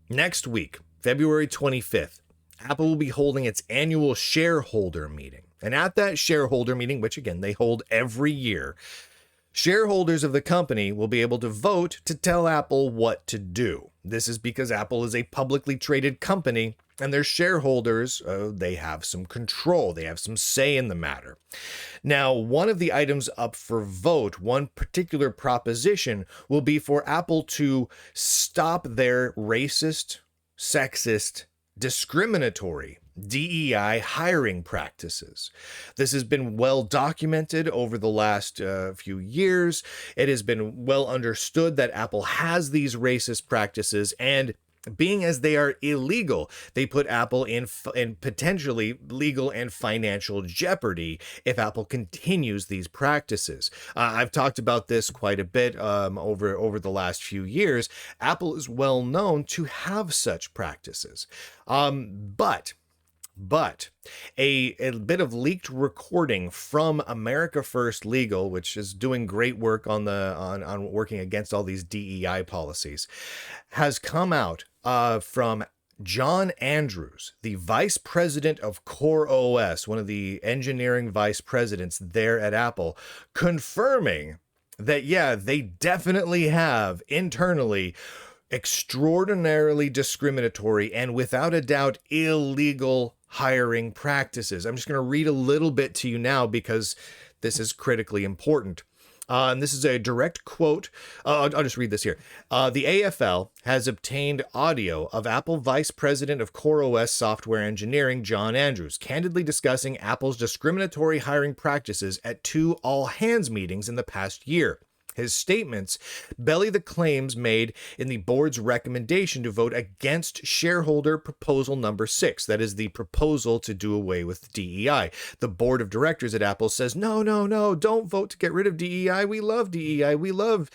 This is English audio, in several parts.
Next week, February 25th, Apple will be holding its annual shareholder meeting. And at that shareholder meeting, which again, they hold every year, shareholders of the company will be able to vote to tell Apple what to do. This is because Apple is a publicly traded company and their shareholders, they have some control. They have some say in the matter. Now, one of the items up for vote, one particular proposition, will be for Apple to stop their racist, sexist, discriminatory DEI hiring practices. This has been well documented over the last few years. It has been well understood that Apple has these racist practices, and being as they are illegal, they put Apple in potentially legal and financial jeopardy if Apple continues these practices. I've talked about this quite a bit over the last few years. Apple is well known to have such practices. But a bit of leaked recording from America First Legal, which is doing great work on working against all these DEI policies, has come out from Jon Andrews, the vice president of Core OS, one of the engineering vice presidents there at Apple, confirming that, yeah, they definitely have internally extraordinarily discriminatory and without a doubt illegal hiring practices. I'm just going to read a little bit to you now because this is critically important. And this is a direct quote. I'll just read this here. The AFL has obtained audio of Apple Vice President of Core OS Software Engineering, Jon Andrews, candidly discussing Apple's discriminatory hiring practices at 2 all-hands meetings in the past year. His statements belly the claims made in the board's recommendation to vote against shareholder proposal number 6. That is the proposal to do away with DEI. The board of directors at Apple says, no, don't vote to get rid of DEI. We love DEI. We love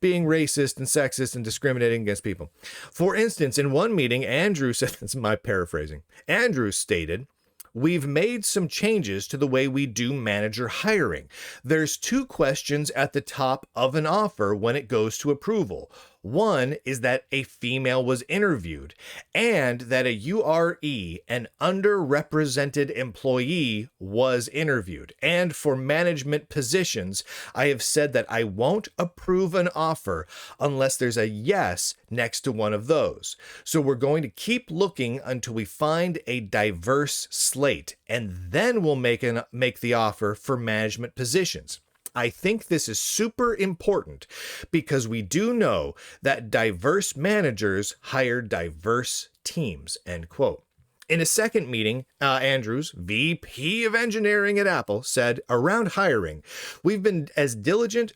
being racist and sexist and discriminating against people. For instance, in one meeting, Andrews said, this is my paraphrasing, Andrews stated, "We've made some changes to the way we do manager hiring. There's 2 questions at the top of an offer when it goes to approval. One is that a female was interviewed and that a URE, an underrepresented employee, was interviewed. And for management positions, I have said that I won't approve an offer unless there's a yes next to one of those. So we're going to keep looking until we find a diverse slate, and then we'll make the offer for management positions. I think this is super important because we do know that diverse managers hire diverse teams," end quote. In a second meeting, Andrews, VP of Engineering at Apple, said, around hiring, "We've been as diligent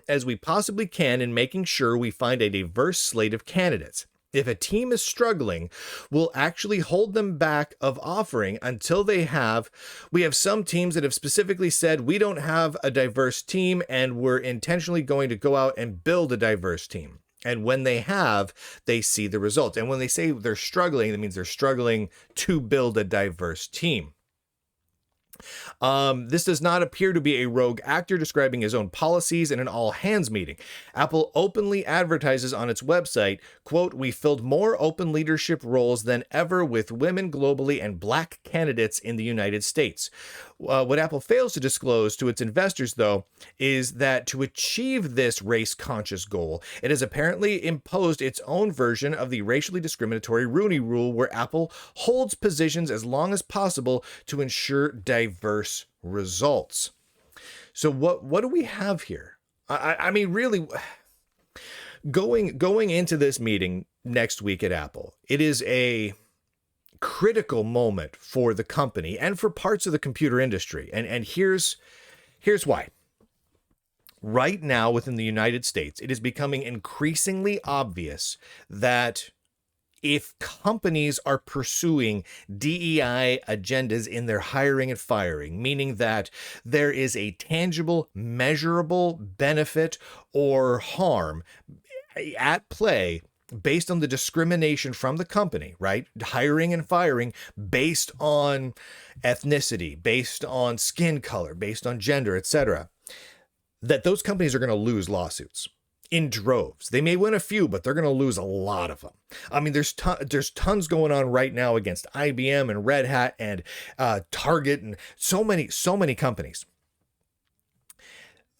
as we possibly can in making sure we find a diverse slate of candidates. If a team is struggling, we'll actually hold them back of offering until they have. We have some teams that have specifically said we don't have a diverse team and we're intentionally going to go out and build a diverse team. And when they have, they see the results." And when they say they're struggling, that means they're struggling to build a diverse team. This does not appear to be a rogue actor describing his own policies in an all-hands meeting. Apple openly advertises on its website, quote, "We filled more open leadership roles than ever with women globally and black candidates in the United States." What Apple fails to disclose to its investors, though, is that to achieve this race-conscious goal, it has apparently imposed its own version of the racially discriminatory Rooney Rule, where Apple holds positions as long as possible to ensure diverse results. So what do we have here? I mean, really, going into this meeting next week at Apple, it is a critical moment for the company and for parts of the computer industry. And here's why. Right now within the United States, it is becoming increasingly obvious that if companies are pursuing DEI agendas in their hiring and firing, meaning that there is a tangible, measurable benefit or harm at play based on the discrimination from the company, right? Hiring and firing based on ethnicity, based on skin color, based on gender, etc., that those companies are going to lose lawsuits. in droves. They may win a few, but they're going to lose a lot of them. I mean, there's tons going on right now against IBM and Red Hat and Target and so many companies,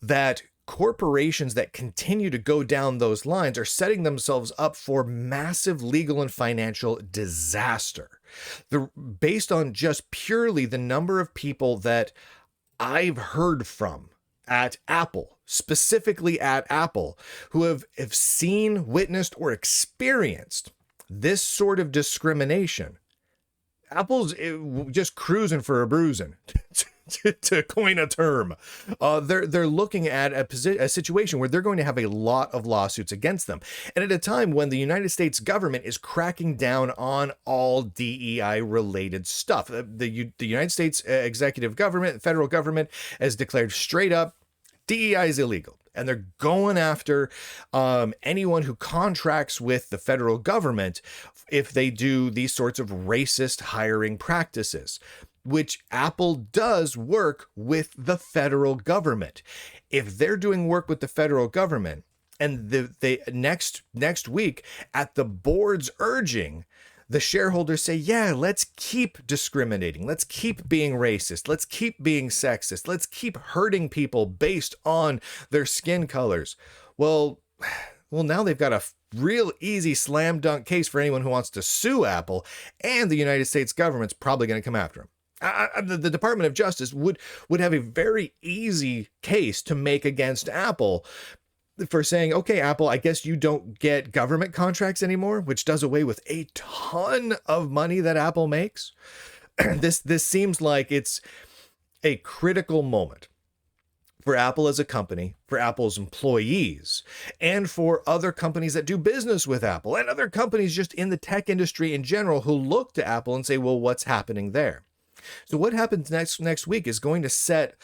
that corporations that continue to go down those lines are setting themselves up for massive legal and financial disaster. Based on just purely the number of people that I've heard from at Apple, specifically at Apple, who have seen, witnessed, or experienced this sort of discrimination. Apple's just cruising for a bruising, to coin a term. They're looking at a situation where they're going to have a lot of lawsuits against them, and at a time when the United States government is cracking down on all DEI related stuff. The United States executive government, federal government, has declared straight up DEI is illegal. And they're going after anyone who contracts with the federal government if they do these sorts of racist hiring practices, which Apple does work with the federal government. If they're doing work with the federal government, and they next week, at the board's urging, the shareholders say, yeah, let's keep discriminating. Let's keep being racist. Let's keep being sexist. Let's keep hurting people based on their skin colors. Well, now they've got a real easy slam dunk case for anyone who wants to sue Apple, and the United States government's probably going to come after them. The Department of Justice would have a very easy case to make against Apple for saying, okay, Apple, I guess you don't get government contracts anymore, which does away with a ton of money that Apple makes. This seems like it's a critical moment for Apple as a company, for Apple's employees, and for other companies that do business with Apple, and other companies just in the tech industry in general who look to Apple and say, well, what's happening there? So what happens next week is going to set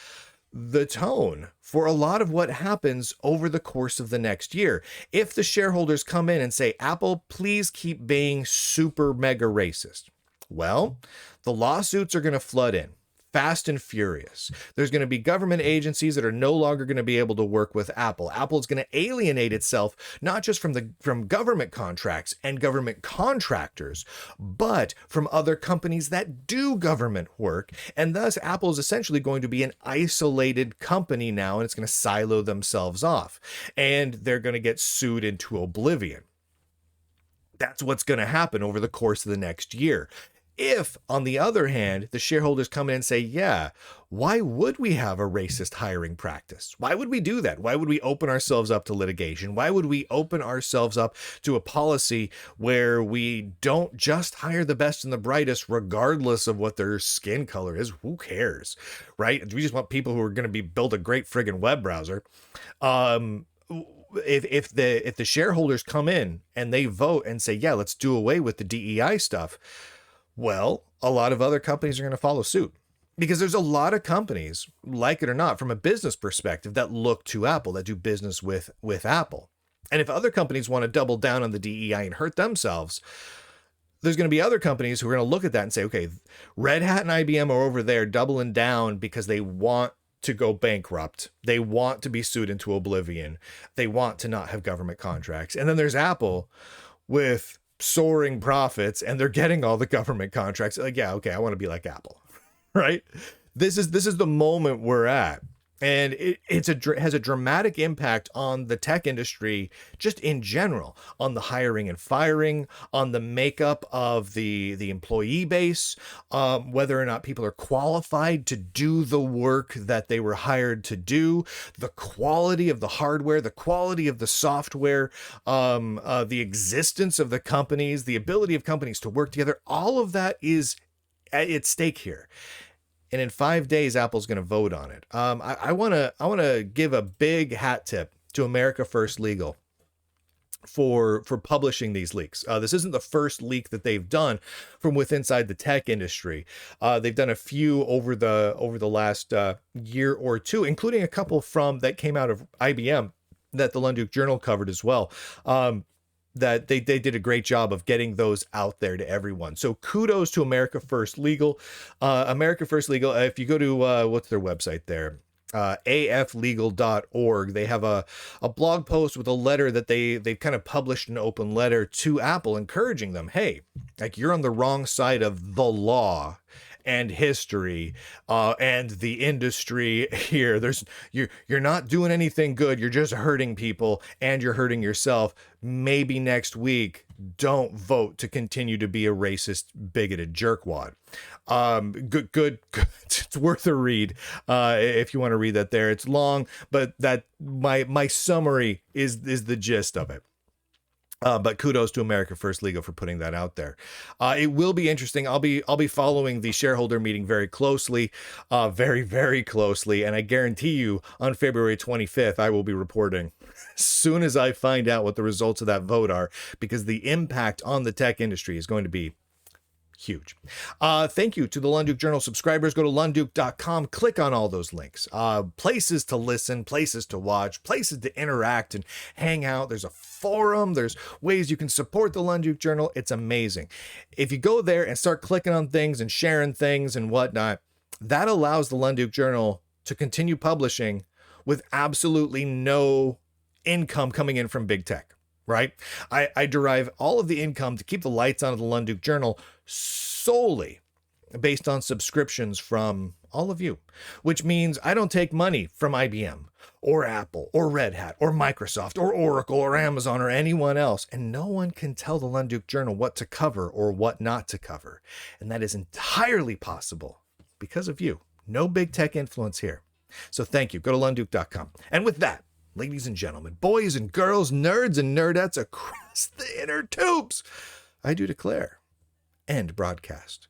the tone for a lot of what happens over the course of the next year. If the shareholders come in and say, Apple, please keep being super mega racist, well, the lawsuits are going to flood in fast and furious. There's going to be government agencies that are no longer going to be able to work with Apple. Apple's going to alienate itself, not just from government contracts and government contractors, but from other companies that do government work. And thus, Apple is essentially going to be an isolated company now, and it's going to silo themselves off. And they're going to get sued into oblivion. That's what's going to happen over the course of the next year. If, on the other hand, the shareholders come in and say, yeah, why would we have a racist hiring practice? Why would we do that? Why would we open ourselves up to litigation? Why would we open ourselves up to a policy where we don't just hire the best and the brightest, regardless of what their skin color is? Who cares, right? We just want people who are going to build a great friggin' web browser. If the shareholders come in and they vote and say, yeah, let's do away with the DEI stuff, well, a lot of other companies are going to follow suit, because there's a lot of companies, like it or not, from a business perspective, that look to Apple, that do business with Apple. And if other companies want to double down on the DEI and hurt themselves, there's going to be other companies who are going to look at that and say, okay, Red Hat and IBM are over there doubling down because they want to go bankrupt. They want to be sued into oblivion. They want to not have government contracts. And then there's Apple with soaring profits, and they're getting all the government contracts. Like, yeah, okay, I want to be like Apple, right? This is the moment we're at. And it has a dramatic impact on the tech industry, just in general, on the hiring and firing, on the makeup of the employee base, whether or not people are qualified to do the work that they were hired to do, the quality of the hardware, the quality of the software, the existence of the companies, the ability of companies to work together. All of that is at stake here. And in 5 days, Apple's going to vote on it. I want to give a big hat tip to America First Legal for publishing these leaks. This isn't the first leak that they've done from inside the tech industry. They've done a few over the last year or two, including a couple that came out of IBM that the Lunduke Journal covered as well. That they did a great job of getting those out there to everyone. So kudos to America First Legal. America First Legal, if you go to, what's their website there? aflegal.org. They have a blog post with a letter that they've kind of published, an open letter to Apple encouraging them, hey, like, you're on the wrong side of the law and history and the industry here. You're not doing anything good. You're just hurting people and you're hurting yourself. Maybe next week, don't vote to continue to be a racist, bigoted jerkwad. Good. It's worth a read if you want to read that there. It's long, but that my summary is the gist of it. But kudos to America First Legal for putting that out there. It will be interesting. I'll be following the shareholder meeting very closely, very, very closely. And I guarantee you on February 25th, I will be reporting as soon as I find out what the results of that vote are, because the impact on the tech industry is going to be huge. Thank you to the Lunduke Journal subscribers. Go to lunduke.com, click on all those links. Places to listen, places to watch, places to interact and hang out. There's a forum. There's ways you can support the Lunduke Journal. It's amazing. If you go there and start clicking on things and sharing things and whatnot, that allows the Lunduke Journal to continue publishing with absolutely no income coming in from big tech. Right? I derive all of the income to keep the lights on at the Lunduke Journal solely based on subscriptions from all of you, which means I don't take money from IBM or Apple or Red Hat or Microsoft or Oracle or Amazon or anyone else. And no one can tell the Lunduke Journal what to cover or what not to cover. And that is entirely possible because of you. No big tech influence here. So thank you. Go to lunduke.com. And with that, ladies and gentlemen, boys and girls, nerds and nerdettes across the inner tubes, I do declare, end broadcast.